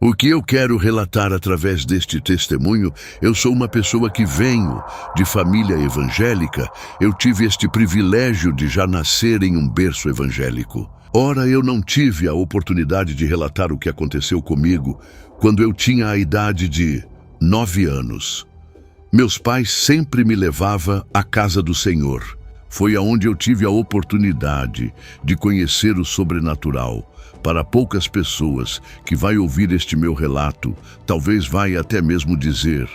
O que eu quero relatar através deste testemunho, eu sou uma pessoa que venho de família evangélica. Eu tive este privilégio de já nascer em um berço evangélico. Ora, eu não tive a oportunidade de relatar o que aconteceu comigo quando eu tinha a idade de 9 anos. Meus pais sempre me levavam à casa do Senhor. Foi aonde eu tive a oportunidade de conhecer o sobrenatural. Para poucas pessoas que vai ouvir este meu relato, talvez vai até mesmo dizer: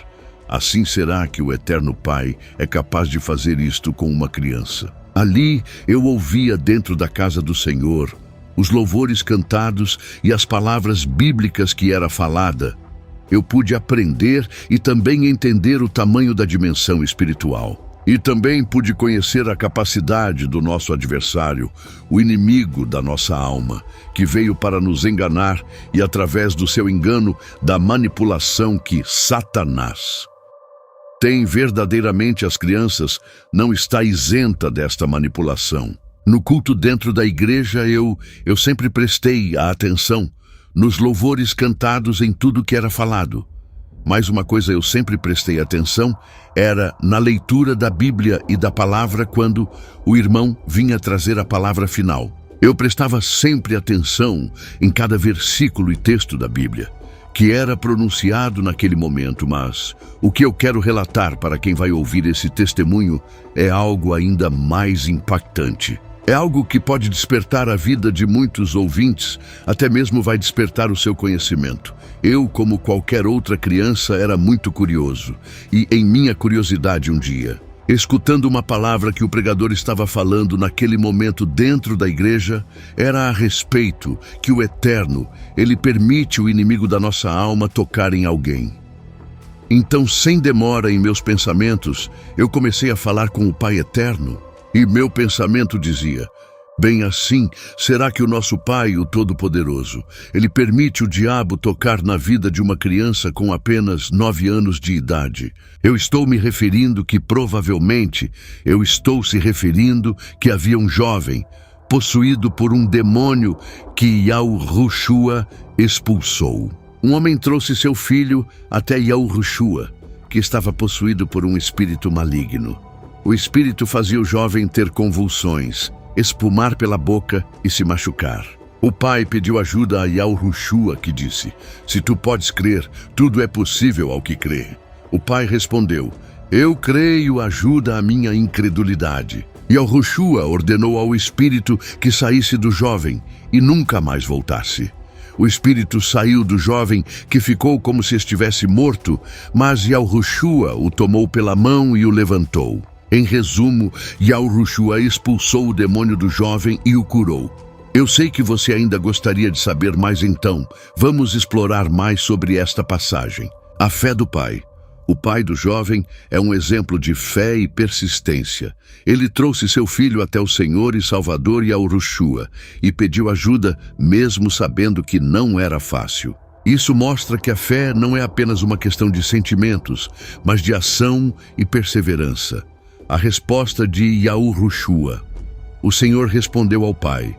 assim será que o Eterno Pai é capaz de fazer isto com uma criança? Ali eu ouvia dentro da casa do Senhor os louvores cantados e as palavras bíblicas que era falada. Eu pude aprender e também entender o tamanho da dimensão espiritual. E também pude conhecer a capacidade do nosso adversário, o inimigo da nossa alma, que veio para nos enganar e, através do seu engano, da manipulação que Satanás tem verdadeiramente as crianças, não está isenta desta manipulação. No culto dentro da igreja, eu sempre prestei a atenção nos louvores cantados, em tudo que era falado. Mas uma coisa eu sempre prestei atenção era na leitura da Bíblia e da palavra quando o irmão vinha trazer a palavra final. Eu prestava sempre atenção em cada versículo e texto da Bíblia, que era pronunciado naquele momento, mas o que eu quero relatar para quem vai ouvir esse testemunho é algo ainda mais impactante. É algo que pode despertar a vida de muitos ouvintes, até mesmo vai despertar o seu conhecimento. Eu, como qualquer outra criança, era muito curioso. E em minha curiosidade um dia, escutando uma palavra que o pregador estava falando naquele momento dentro da igreja, era a respeito que o Eterno, ele permite o inimigo da nossa alma tocar em alguém. Então, sem demora em meus pensamentos, eu comecei a falar com o Pai Eterno. E meu pensamento dizia: bem assim, será que o nosso Pai, o Todo-Poderoso, ele permite o diabo tocar na vida de uma criança com apenas 9 anos de idade? Eu estou me referindo que provavelmente que havia um jovem possuído por um demônio que Yahushua expulsou. Um homem trouxe seu filho até Yahushua, que estava possuído por um espírito maligno. O espírito fazia o jovem ter convulsões, espumar pela boca e se machucar. O pai pediu ajuda a Yahushua, que disse: se tu podes crer, tudo é possível ao que crê. O pai respondeu: eu creio, ajuda a minha incredulidade. Yahushua ordenou ao espírito que saísse do jovem e nunca mais voltasse. O espírito saiu do jovem, que ficou como se estivesse morto, mas Yahushua o tomou pela mão e o levantou. Em resumo, Yahushua expulsou o demônio do jovem e o curou. Eu sei que você ainda gostaria de saber mais, então vamos explorar mais sobre esta passagem. A fé do pai. O pai do jovem é um exemplo de fé e persistência. Ele trouxe seu filho até o Senhor e Salvador Yahushua e pediu ajuda, mesmo sabendo que não era fácil. Isso mostra que a fé não é apenas uma questão de sentimentos, mas de ação e perseverança. A resposta de Yahushua. O Senhor respondeu ao pai: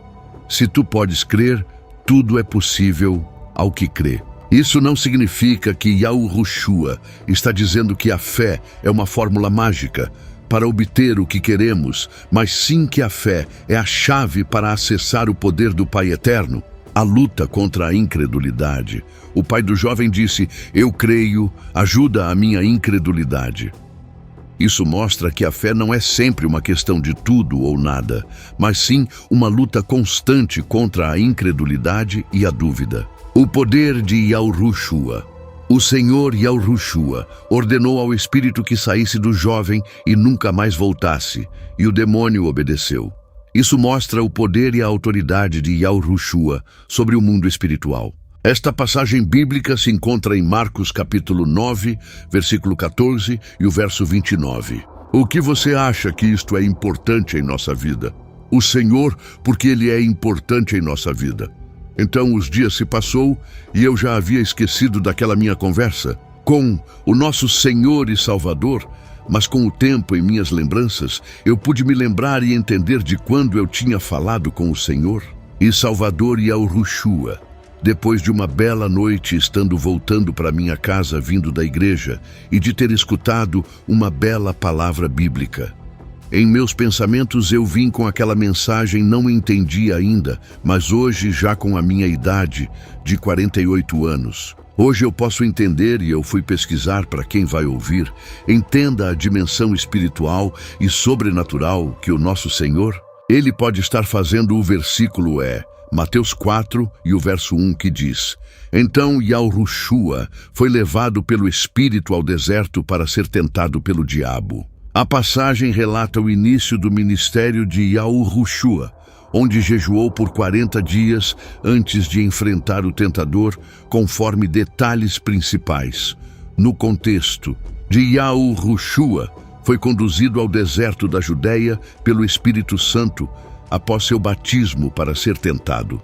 se tu podes crer, tudo é possível ao que crê. Isso não significa que Yahushua está dizendo que a fé é uma fórmula mágica para obter o que queremos, mas sim que a fé é a chave para acessar o poder do Pai Eterno. A luta contra a incredulidade. O pai do jovem disse: eu creio, ajuda a minha incredulidade. Isso mostra que a fé não é sempre uma questão de tudo ou nada, mas sim uma luta constante contra a incredulidade e a dúvida. O poder de Yahushua. O Senhor Yahushua ordenou ao espírito que saísse do jovem e nunca mais voltasse, e o demônio obedeceu. Isso mostra o poder e a autoridade de Yahushua sobre o mundo espiritual. Esta passagem bíblica se encontra em Marcos capítulo 9, versículo 14 e o verso 29. O que você acha que isto é importante em nossa vida? O Senhor, porque Ele é importante em nossa vida. Então os dias se passou e eu já havia esquecido daquela minha conversa com o nosso Senhor e Salvador, mas com o tempo em minhas lembranças, eu pude me lembrar e entender de quando eu tinha falado com o Senhor e Salvador Yahushua. depois de uma bela noite estando voltando para minha casa vindo da igreja e de ter escutado uma bela palavra bíblica. Em meus pensamentos eu vim com aquela mensagem, não entendi ainda, mas hoje, já com a minha idade de 48 anos, hoje eu posso entender e eu fui pesquisar para quem vai ouvir. Entenda a dimensão espiritual e sobrenatural que o nosso Senhor, Ele pode estar fazendo. O versículo é Mateus 4 e o verso 1 que diz: Então Yahushua foi levado pelo Espírito ao deserto para ser tentado pelo diabo. A passagem relata o início do ministério de Yahushua, onde jejuou por 40 dias antes de enfrentar o tentador, conforme detalhes principais. No contexto de Yahushua, foi conduzido ao deserto da Judéia pelo Espírito Santo após seu batismo para ser tentado.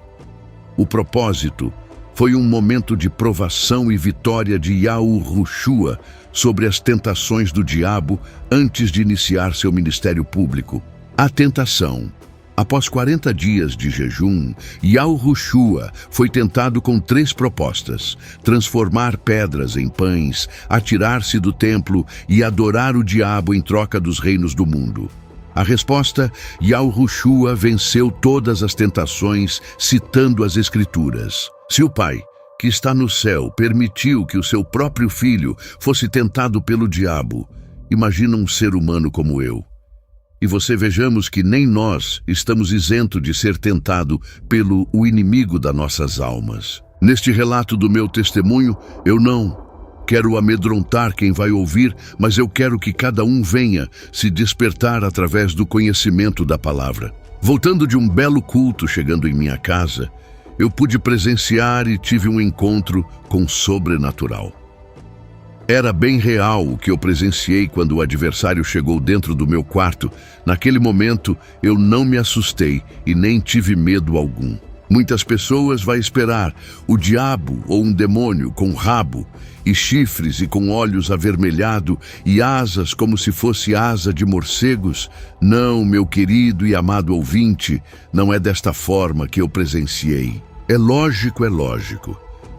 O propósito foi um momento de provação e vitória de Yahushua sobre as tentações do diabo antes de iniciar seu ministério público. A tentação. Após 40 dias de jejum, Yahushua foi tentado com 3 propostas: transformar pedras em pães, atirar-se do templo e adorar o diabo em troca dos reinos do mundo. A resposta: Yahushua venceu todas as tentações, citando as Escrituras. Se o Pai, que está no céu, permitiu que o seu próprio filho fosse tentado pelo diabo, imagina um ser humano como eu. E você, vejamos que nem nós estamos isentos de ser tentado pelo inimigo das nossas almas. Neste relato do meu testemunho, eu não quero amedrontar quem vai ouvir, mas eu quero que cada um venha se despertar através do conhecimento da palavra. Voltando de um belo culto chegando em minha casa, eu pude presenciar e tive um encontro com o sobrenatural. Era bem real o que eu presenciei quando o adversário chegou dentro do meu quarto. Naquele momento, eu não me assustei e nem tive medo algum. Muitas pessoas vão esperar o diabo ou um demônio com rabo e chifres e com olhos avermelhados e asas como se fosse asa de morcegos. Não, meu querido e amado ouvinte, não é desta forma que eu presenciei. É lógico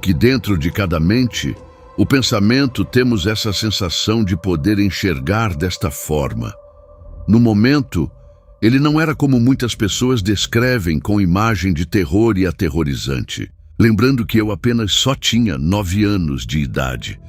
que dentro de cada mente, o pensamento, temos essa sensação de poder enxergar desta forma. No momento, ele não era como muitas pessoas descrevem, com imagem de terror e aterrorizante. Lembrando que eu apenas só tinha 9 anos de idade.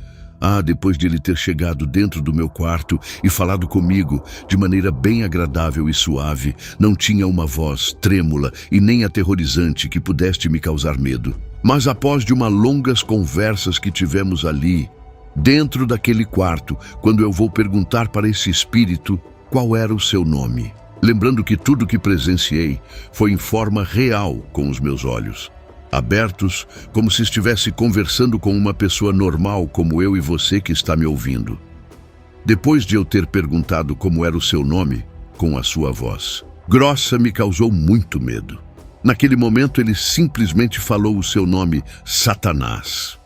Depois de ele ter chegado dentro do meu quarto e falado comigo de maneira bem agradável e suave, não tinha uma voz trêmula e nem aterrorizante que pudesse me causar medo. Mas após de uma longas conversas que tivemos ali, dentro daquele quarto, quando eu vou perguntar para esse espírito qual era o seu nome, lembrando que tudo que presenciei foi em forma real com os meus olhos, abertos, como se estivesse conversando com uma pessoa normal como eu e você que está me ouvindo. Depois de eu ter perguntado como era o seu nome, com a sua voz grossa, me causou muito medo. Naquele momento ele simplesmente falou o seu nome, Satanás.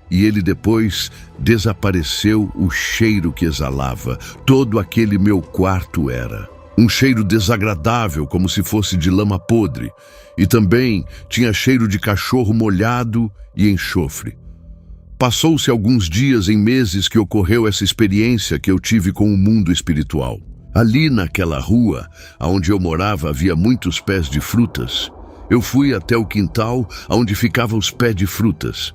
E ele depois desapareceu. O cheiro que exalava, todo aquele meu quarto era um cheiro desagradável, como se fosse de lama podre. E também tinha cheiro de cachorro molhado e enxofre. Passou-se alguns dias em meses que ocorreu essa experiência que eu tive com o mundo espiritual. Ali naquela rua, onde eu morava, havia muitos pés de frutas. Eu fui até o quintal onde ficavam os pés de frutas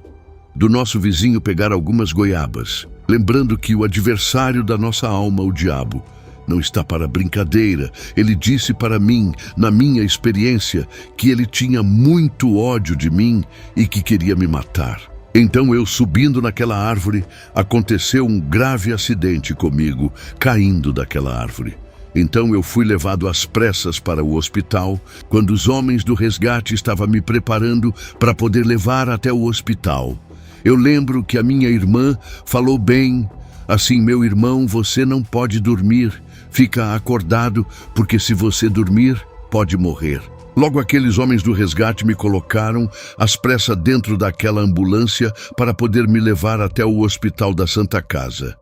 do nosso vizinho pegar algumas goiabas, lembrando que o adversário da nossa alma, o diabo, não está para brincadeira. Ele disse para mim, na minha experiência, que ele tinha muito ódio de mim e que queria me matar. Então eu, subindo naquela árvore, aconteceu um grave acidente comigo, caindo daquela árvore. Então eu fui levado às pressas para o hospital, quando os homens do resgate estavam me preparando para poder levar até o hospital. Eu lembro que a minha irmã falou bem, assim: meu irmão, você não pode dormir, fica acordado, porque se você dormir, pode morrer. Logo aqueles homens do resgate me colocaram às pressas dentro daquela ambulância para poder me levar até o hospital da Santa Casa.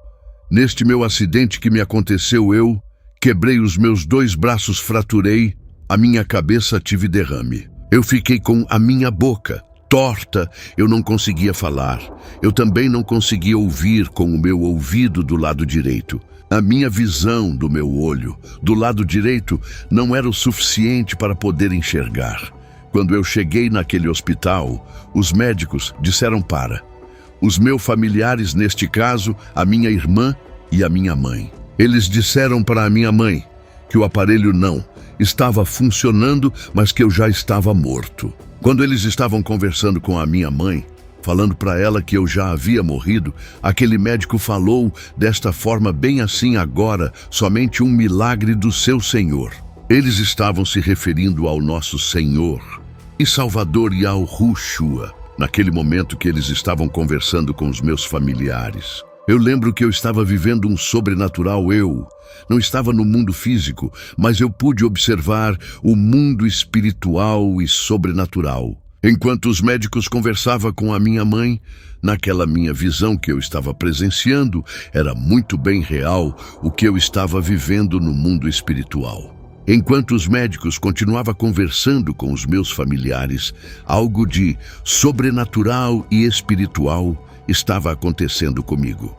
Neste meu acidente que me aconteceu, eu quebrei os meus 2 braços, fraturei, a minha cabeça tive derrame. Eu fiquei com a minha boca torta, eu não conseguia falar. Eu também não conseguia ouvir com o meu ouvido do lado direito. A minha visão do meu olho, do lado direito, não era o suficiente para poder enxergar. Quando eu cheguei naquele hospital, os médicos disseram para. Os meus familiares, neste caso, a minha irmã e a minha mãe. Eles disseram para a minha mãe que o aparelho não estava funcionando, mas que eu já estava morto. Quando eles estavam conversando com a minha mãe, falando para ela que eu já havia morrido, aquele médico falou desta forma bem assim: agora, somente um milagre do seu Senhor. Eles estavam se referindo ao nosso Senhor e Salvador Yahushua, naquele momento que eles estavam conversando com os meus familiares. Eu lembro que eu estava vivendo um sobrenatural. Eu não estava no mundo físico, mas eu pude observar o mundo espiritual e sobrenatural. Enquanto os médicos conversavam com a minha mãe, naquela minha visão que eu estava presenciando, era muito bem real o que eu estava vivendo no mundo espiritual. Enquanto os médicos continuavam conversando com os meus familiares, algo de sobrenatural e espiritual estava acontecendo comigo.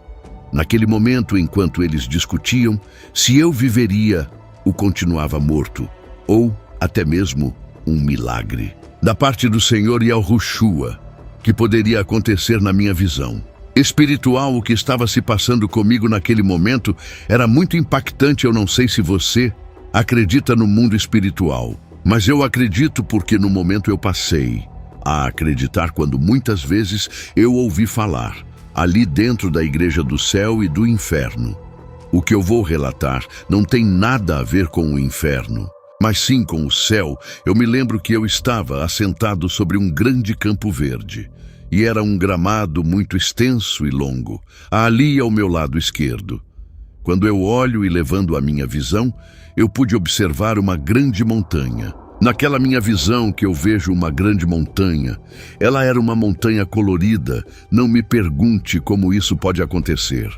Naquele momento, enquanto eles discutiam se eu viveria ou continuava morto, ou até mesmo um milagre da parte do Senhor Yahushua, que poderia acontecer na minha visão espiritual. O que estava se passando comigo naquele momento era muito impactante. Eu não sei se você acredita no mundo espiritual, mas eu acredito, porque no momento eu passei a acreditar quando muitas vezes eu ouvi falar ali dentro da igreja do céu e do inferno. O que eu vou relatar não tem nada a ver com o inferno, mas sim com o céu. Eu me lembro que eu estava assentado sobre um grande campo verde, e era um gramado muito extenso e longo, ali ao meu lado esquerdo. Quando eu olho e levando a minha visão, eu pude observar uma grande montanha. Naquela minha visão que eu vejo uma grande montanha, ela era uma montanha colorida. Não me pergunte como isso pode acontecer.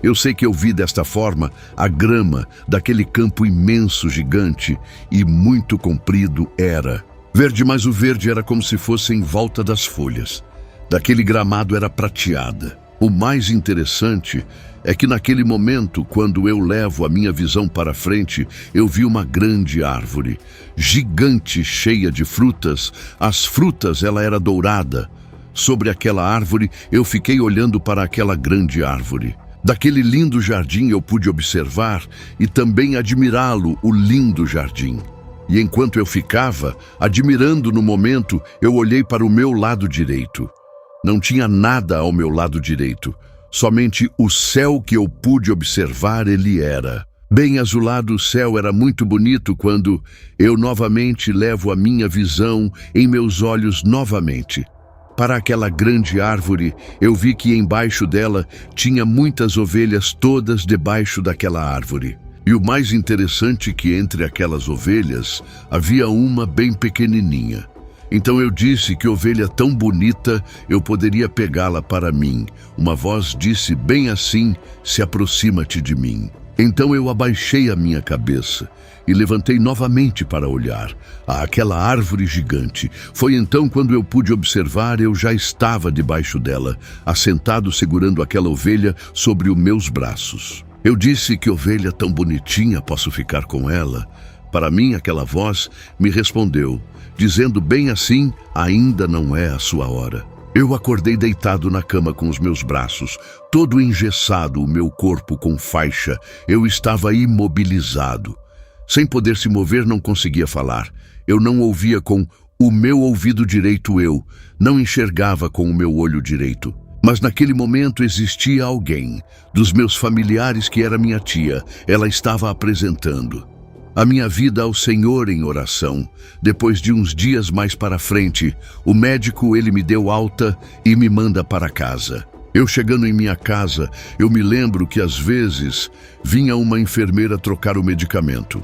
Eu sei que eu vi desta forma a grama daquele campo imenso, gigante e muito comprido era verde, mas o verde era como se fosse em volta das folhas. Daquele gramado era prateada. O mais interessante é que naquele momento, quando eu levo a minha visão para frente, eu vi uma grande árvore, gigante, cheia de frutas. As frutas, ela era dourada. Sobre aquela árvore, eu fiquei olhando para aquela grande árvore. Daquele lindo jardim eu pude observar e também admirá-lo, o lindo jardim. E enquanto eu ficava admirando no momento, eu olhei para o meu lado direito. Não tinha nada ao meu lado direito. Somente o céu que eu pude observar, ele era bem azulado. O céu era muito bonito. Quando eu novamente levo a minha visão em meus olhos novamente para aquela grande árvore, eu vi que embaixo dela tinha muitas ovelhas, todas debaixo daquela árvore. E o mais interessante é que entre aquelas ovelhas havia uma bem pequenininha. Então eu disse: que ovelha tão bonita, eu poderia pegá-la para mim. Uma voz disse bem assim: se aproxima-te de mim. Então eu abaixei a minha cabeça e levantei novamente para olhar aquela árvore gigante. Foi então quando eu pude observar, eu já estava debaixo dela, assentado segurando aquela ovelha sobre os meus braços. Eu disse: que ovelha tão bonitinha, posso ficar com ela? Para mim, aquela voz me respondeu, dizendo bem assim: ainda não é a sua hora. Eu acordei deitado na cama com os meus braços, todo engessado, o meu corpo com faixa. Eu estava imobilizado. Sem poder se mover, não conseguia falar. Eu não ouvia com o meu ouvido direito, eu não enxergava com o meu olho direito. Mas naquele momento existia alguém dos meus familiares, que era minha tia. Ela estava apresentando a minha vida ao Senhor em oração. Depois de uns dias mais para frente, o médico, ele me deu alta e me manda para casa. Eu chegando em minha casa, eu me lembro que às vezes vinha uma enfermeira trocar o medicamento.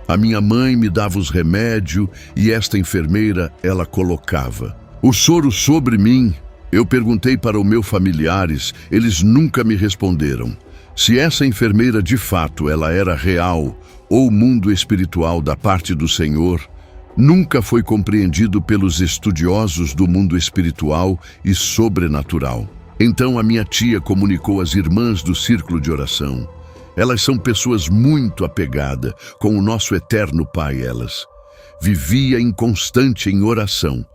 A minha mãe me dava os remédios e esta enfermeira, ela colocava o soro sobre mim. Eu perguntei para os meus familiares, eles nunca me responderam se essa enfermeira de fato ela era real ou mundo espiritual da parte do Senhor. nunca foi compreendido pelos estudiosos do mundo espiritual e sobrenatural. Então a minha tia comunicou às irmãs do círculo de oração. Elas são pessoas muito apegadas com o nosso eterno Pai, elas. Vivia inconstante em oração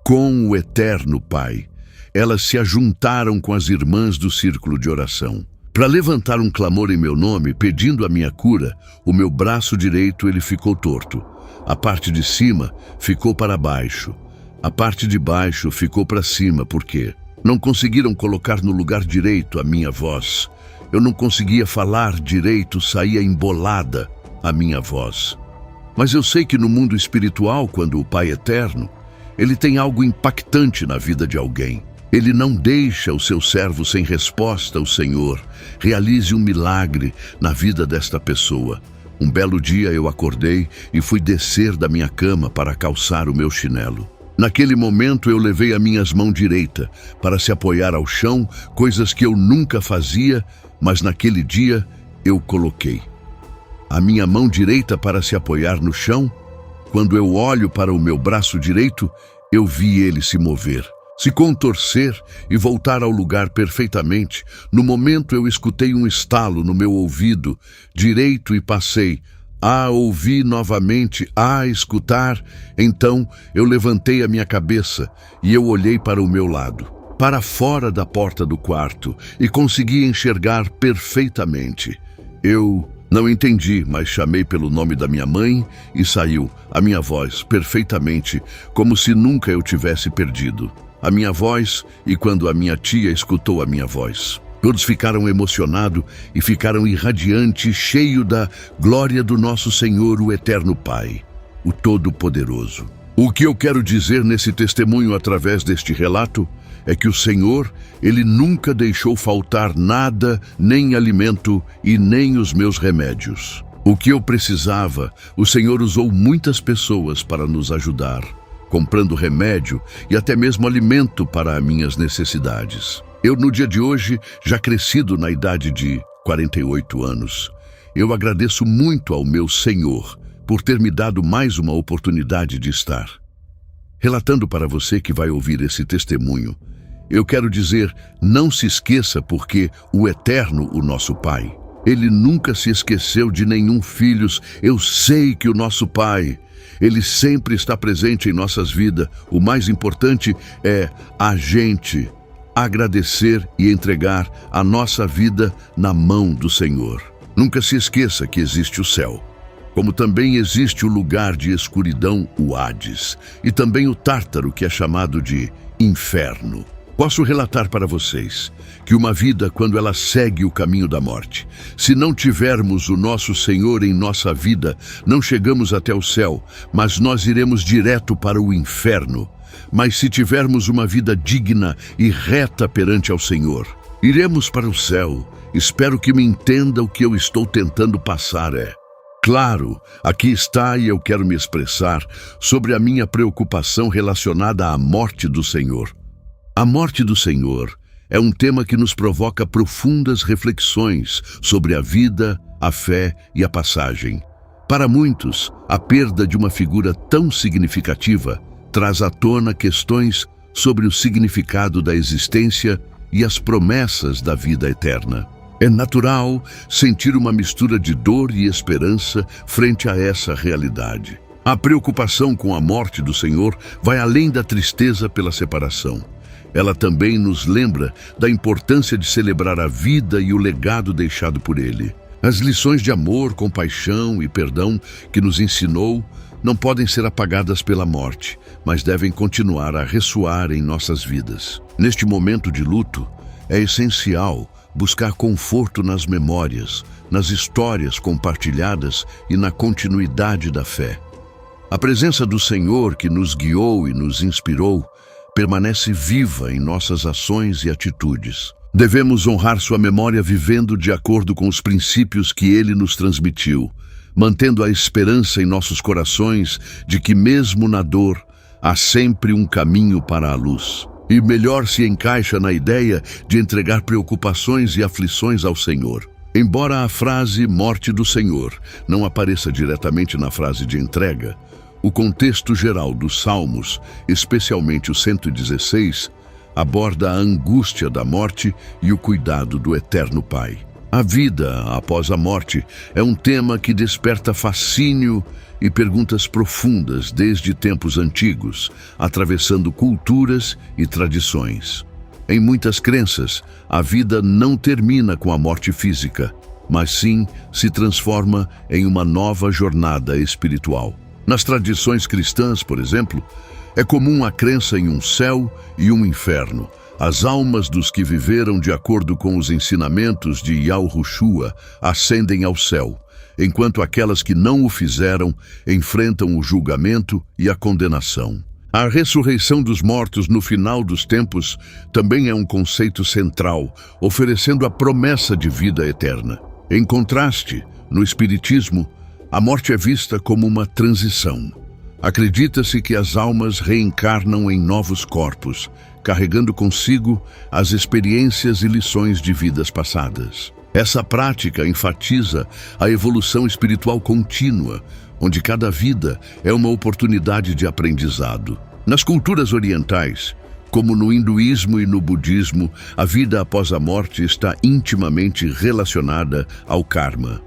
com o eterno Pai. Elas se ajuntaram com as irmãs do círculo de oração para levantar um clamor em meu nome, pedindo a minha cura. O meu braço direito ele ficou torto. A parte de cima ficou para baixo. A parte de baixo ficou para cima, porque não conseguiram colocar no lugar direito a minha voz. Eu não conseguia falar direito, saía embolada a minha voz. Mas eu sei que no mundo espiritual, quando o Pai Eterno, ele tem algo impactante na vida de alguém. Ele não deixa o seu servo sem resposta. O Senhor realize um milagre na vida desta pessoa. Um belo dia eu acordei e fui descer da minha cama para calçar o meu chinelo. Naquele momento eu levei a minha mão direita para se apoiar ao chão, coisas que eu nunca fazia, mas naquele dia eu coloquei a minha mão direita para se apoiar no chão. Quando eu olho para o meu braço direito, eu vi ele se mover, se contorcer e voltar ao lugar perfeitamente. No momento eu escutei um estalo no meu ouvido direito e passei a ouvir novamente, a escutar. Então eu levantei a minha cabeça e eu olhei para o meu lado, para fora da porta do quarto, e consegui enxergar perfeitamente. Eu não entendi, mas chamei pelo nome da minha mãe e saiu a minha voz perfeitamente, como se nunca eu tivesse perdido a minha voz. E quando a minha tia escutou a minha voz, todos ficaram emocionados e ficaram irradiantes, cheios da glória do nosso Senhor, o Eterno Pai, o Todo-Poderoso. O que eu quero dizer nesse testemunho através deste relato é que o Senhor, ele nunca deixou faltar nada, nem alimento e nem os meus remédios. O que eu precisava, o Senhor usou muitas pessoas para nos ajudar, comprando remédio e até mesmo alimento para as minhas necessidades. Eu, no dia de hoje, já crescido na idade de 48 anos, eu agradeço muito ao meu Senhor por ter me dado mais uma oportunidade de estar relatando para você que vai ouvir esse testemunho. Eu quero dizer, não se esqueça, porque o Eterno, o nosso Pai, ele nunca se esqueceu de nenhum filho. Eu sei que o nosso Pai, ele sempre está presente em nossas vidas. O mais importante é a gente agradecer e entregar a nossa vida na mão do Senhor. Nunca se esqueça que existe o céu, como também existe o lugar de escuridão, o Hades, e também o Tártaro, que é chamado de inferno. Posso relatar para vocês que uma vida, quando ela segue o caminho da morte, se não tivermos o nosso Senhor em nossa vida, não chegamos até o céu, mas nós iremos direto para o inferno. Mas se tivermos uma vida digna e reta perante ao Senhor, iremos para o céu. Espero que me entenda o que eu estou tentando passar. Claro, aqui está, e eu quero me expressar sobre a minha preocupação relacionada à morte do Senhor. A morte do Senhor é um tema que nos provoca profundas reflexões sobre a vida, a fé e a passagem. Para muitos, a perda de uma figura tão significativa traz à tona questões sobre o significado da existência e as promessas da vida eterna. É natural sentir uma mistura de dor e esperança frente a essa realidade. A preocupação com a morte do Senhor vai além da tristeza pela separação. Ela também nos lembra da importância de celebrar a vida e o legado deixado por Ele. As lições de amor, compaixão e perdão que nos ensinou não podem ser apagadas pela morte, mas devem continuar a ressoar em nossas vidas. Neste momento de luto, é essencial buscar conforto nas memórias, nas histórias compartilhadas e na continuidade da fé. A presença do Senhor, que nos guiou e nos inspirou, permanece viva em nossas ações e atitudes. Devemos honrar sua memória vivendo de acordo com os princípios que Ele nos transmitiu, mantendo a esperança em nossos corações de que mesmo na dor, há sempre um caminho para a luz. E melhor se encaixa na ideia de entregar preocupações e aflições ao Senhor. Embora a frase morte do Senhor não apareça diretamente na frase de entrega, O contexto geral dos Salmos, especialmente o 116, aborda a angústia da morte e o cuidado do Eterno Pai. A vida após a morte é um tema que desperta fascínio e perguntas profundas desde tempos antigos, atravessando culturas e tradições. Em muitas crenças, a vida não termina com a morte física, mas sim se transforma em uma nova jornada espiritual. Nas tradições cristãs, por exemplo, é comum a crença em um céu e um inferno. As almas dos que viveram de acordo com os ensinamentos de Yahushua ascendem ao céu, enquanto aquelas que não o fizeram enfrentam o julgamento e a condenação. A ressurreição dos mortos no final dos tempos também é um conceito central, oferecendo a promessa de vida eterna. Em contraste, no Espiritismo, a morte é vista como uma transição. Acredita-se que as almas reencarnam em novos corpos, carregando consigo as experiências e lições de vidas passadas. Essa prática enfatiza a evolução espiritual contínua, onde cada vida é uma oportunidade de aprendizado. Nas culturas orientais, como no hinduísmo e no budismo, a vida após a morte está intimamente relacionada ao karma.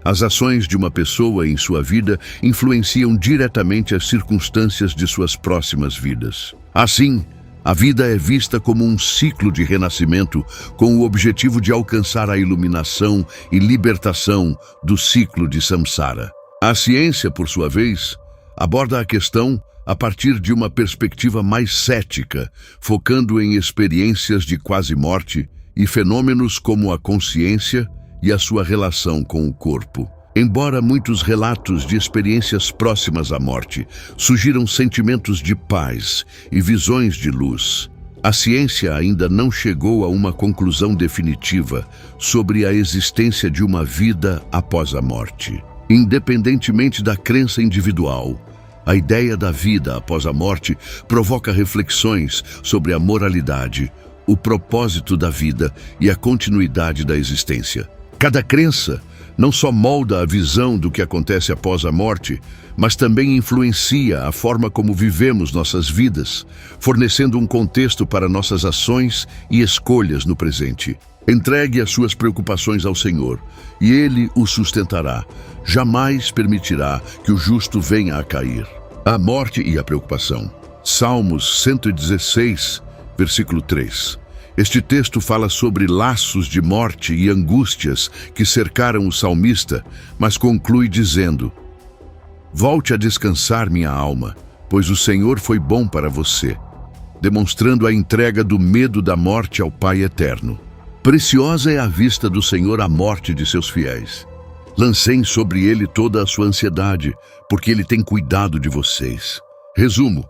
As ações de uma pessoa em sua vida influenciam diretamente as circunstâncias de suas próximas vidas. Assim, a vida é vista como um ciclo de renascimento com o objetivo de alcançar a iluminação e libertação do ciclo de samsara. A ciência, por sua vez, aborda a questão a partir de uma perspectiva mais cética, focando em experiências de quase-morte e fenômenos como a consciência e a sua relação com o corpo. Embora muitos relatos de experiências próximas à morte sugiram sentimentos de paz e visões de luz, a ciência ainda não chegou a uma conclusão definitiva sobre a existência de uma vida após a morte. Independentemente da crença individual, a ideia da vida após a morte provoca reflexões sobre a moralidade, o propósito da vida e a continuidade da existência. Cada crença não só molda a visão do que acontece após a morte, mas também influencia a forma como vivemos nossas vidas, fornecendo um contexto para nossas ações e escolhas no presente. Entregue as suas preocupações ao Senhor, e Ele o sustentará. Jamais permitirá que o justo venha a cair. A morte e a preocupação. Salmos 116, versículo 3. Este texto fala sobre laços de morte e angústias que cercaram o salmista, mas conclui dizendo: volte a descansar, minha alma, pois o Senhor foi bom para você, demonstrando a entrega do medo da morte ao Pai Eterno. Preciosa é a vista do Senhor a morte de seus fiéis. Lancem sobre ele toda a sua ansiedade, porque ele tem cuidado de vocês. Resumo: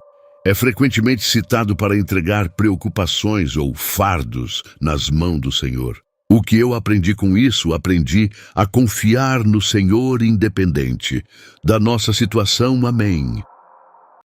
é frequentemente citado para entregar preocupações ou fardos nas mãos do Senhor. O que eu aprendi com isso? Aprendi a confiar no Senhor independente da nossa situação. Amém.